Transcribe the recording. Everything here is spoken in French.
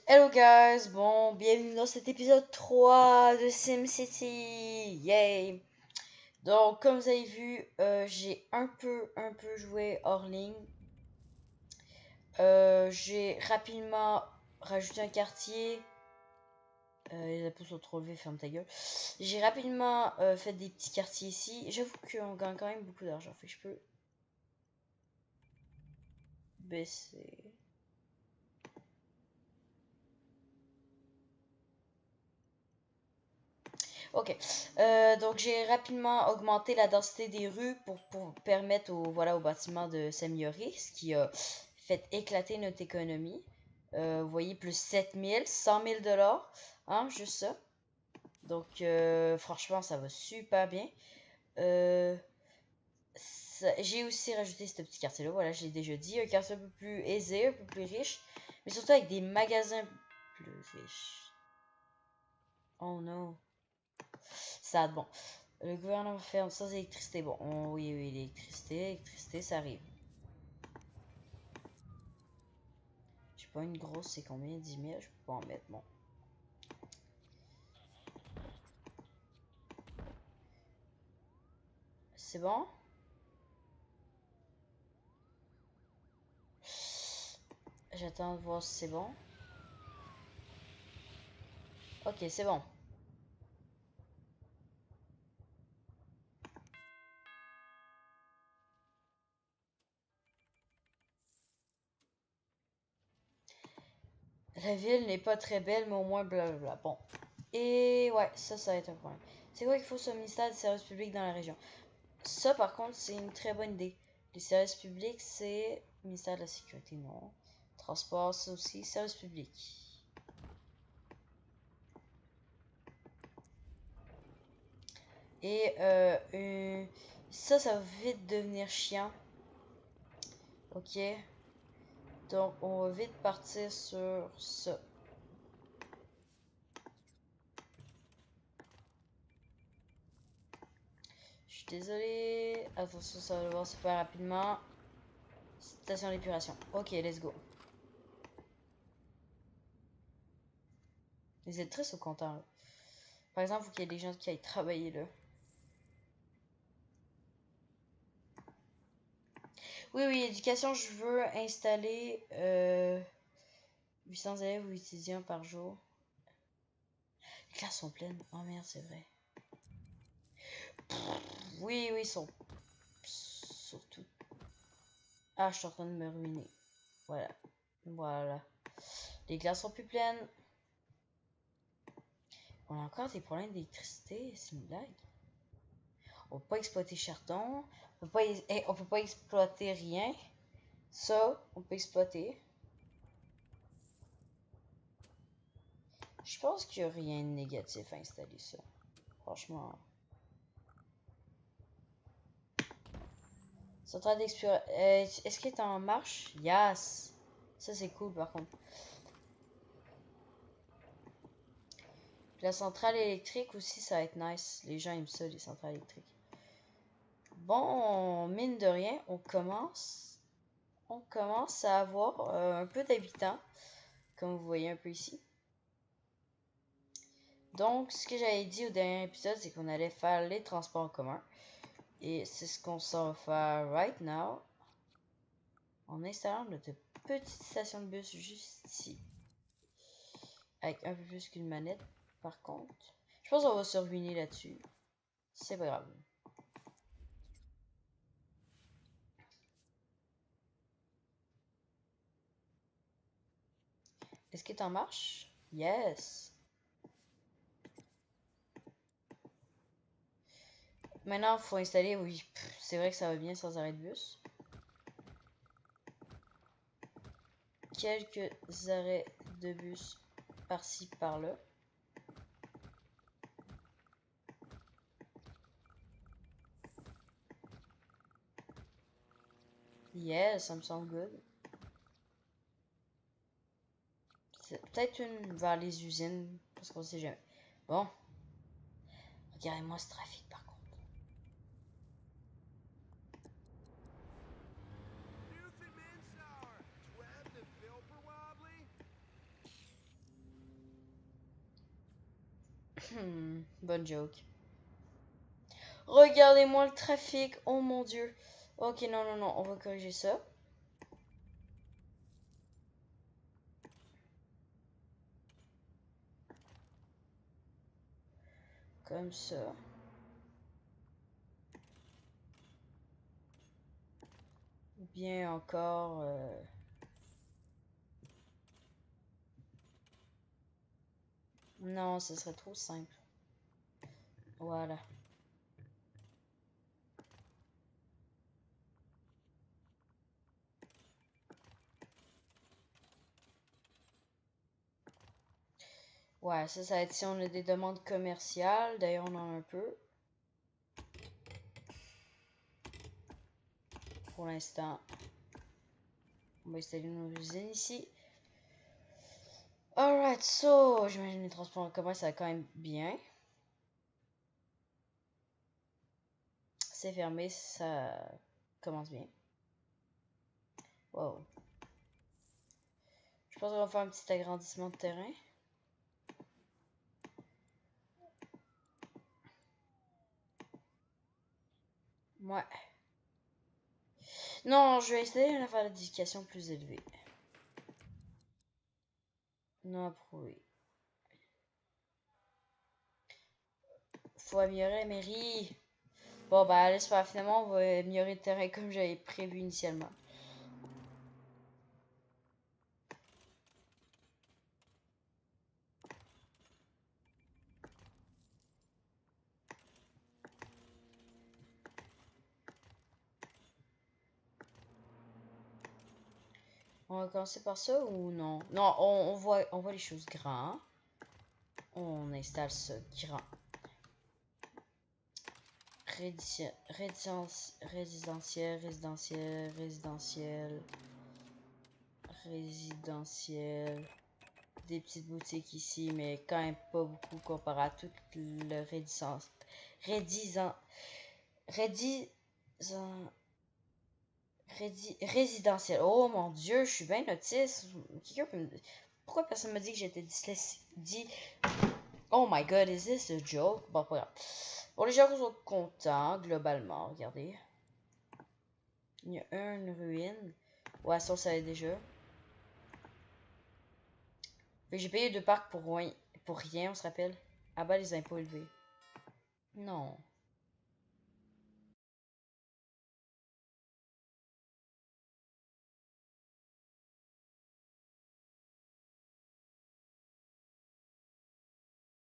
Hello guys, bon, bienvenue dans cet épisode 3 de SimCity, yay! Donc, comme vous avez vu, j'ai un peu joué hors ligne. J'ai rapidement rajouté un quartier. Les appos sont trop élevés, ferme ta gueule. J'ai rapidement fait des petits quartiers ici. J'avoue qu'on gagne quand même beaucoup d'argent, fait que je peux baisser. Ok, donc j'ai rapidement augmenté la densité des rues pour permettre aux bâtiments de s'améliorer, ce qui a fait éclater notre économie. Vous voyez, plus 7000, 100 000 $, hein, juste ça. Donc, franchement, ça va super bien. J'ai aussi rajouté ce petit quartier-là, voilà, je l'ai déjà dit. Un quartier un peu plus aisé, un peu plus riche, mais surtout avec des magasins plus riches. Oh non. Ça, bon. Le gouvernement ferme sans électricité. Bon, oui, l'électricité, ça arrive. J'ai pas une grosse, c'est combien? 10 000, je peux pas en mettre, bon. C'est bon? J'attends de voir si c'est bon. Ok, c'est bon. La ville n'est pas très belle, mais au moins blablabla. Bon. Et ouais, ça va être un problème. C'est quoi qu'il faut sur le ministère des services publics dans la région? Ça, par contre, c'est une très bonne idée. Les services publics, c'est ministère de la sécurité, non. Transport, ça aussi, services publics. Et ça va vite devenir chiant. Ok. Donc, on va vite partir sur ça. Je suis désolé. Attention, ça va devoir se faire rapidement. Station d'épuration. Ok, let's go. Les électrices sont contents, là. Par exemple, il faut qu'il y ait des gens qui aillent travailler là. Oui, oui, éducation, je veux installer 800 élèves ou étudiants par jour. Les classes sont pleines. Oh merde, c'est vrai. Oui, oui, ils sont surtout. Ah, je suis en train de me ruiner. Voilà. Voilà. Les classes sont plus pleines. On a encore des problèmes d'électricité, c'est une blague. On peut pas exploiter chardon. On peut pas exploiter rien. Ça, on peut exploiter. Je pense qu'il n'y a rien de négatif à installer ça. Franchement. Centrale d'exploration. Est-ce qu'il est en marche? Yes! Ça, c'est cool par contre. La centrale électrique aussi, ça va être nice. Les gens aiment ça, les centrales électriques. Bon, mine de rien, on commence à avoir un peu d'habitants, comme vous voyez un peu ici. Donc, ce que j'avais dit au dernier épisode, c'est qu'on allait faire les transports en commun. Et c'est ce qu'on s'en va faire right now. En installant notre petite station de bus juste ici. Avec un peu plus qu'une manette, par contre. Je pense qu'on va se ruiner là-dessus. C'est pas grave. Est-ce qu'il est en marche? Yes! Maintenant, il faut installer, oui, c'est vrai que ça va bien sans arrêt de bus. Quelques arrêts de bus par-ci, par-là. Yes, ça me semble good. C'est peut-être une vers les usines, parce qu'on sait jamais. Bon. Regardez-moi ce trafic, par contre. Bonne joke. Regardez-moi le trafic. Oh mon dieu. Ok, non, non, non. On va corriger ça. Comme ça. Ou bien encore... Non, ce serait trop simple. Voilà. Ouais, ça va être si on a des demandes commerciales. D'ailleurs, on en a un peu. Pour l'instant. On va installer nos usines ici. Alright, so, j'imagine les transports en commun, ça va quand même bien. C'est fermé, ça commence bien. Wow. Je pense qu'on va faire un petit agrandissement de terrain. Ouais. Non, je vais installer une affaire d'éducation plus élevée. Non approuvé. Faut améliorer la mairie. Bon, bah, laisse faire. Finalement, on va améliorer le terrain comme j'avais prévu initialement. On va commencer par ça ou non? Non, on voit les choses grands. On installe ça grand. Résidentiel, résidentiel, résidentiel, résidentiel. Des petites boutiques ici, mais quand même pas beaucoup comparé à tout le résidentiel. Oh mon dieu, je suis bien autiste. Quelqu'un peut me... Pourquoi personne me dit que j'étais dyslexique? Oh my god, is this a joke? Bon, pas grave. Bon, les gens sont contents, globalement, regardez. Il y a une ruine. Ouais, ça, on savait déjà. J'ai payé 2 parcs pour rien, on se rappelle. Ah bah, les impôts élevés. Non.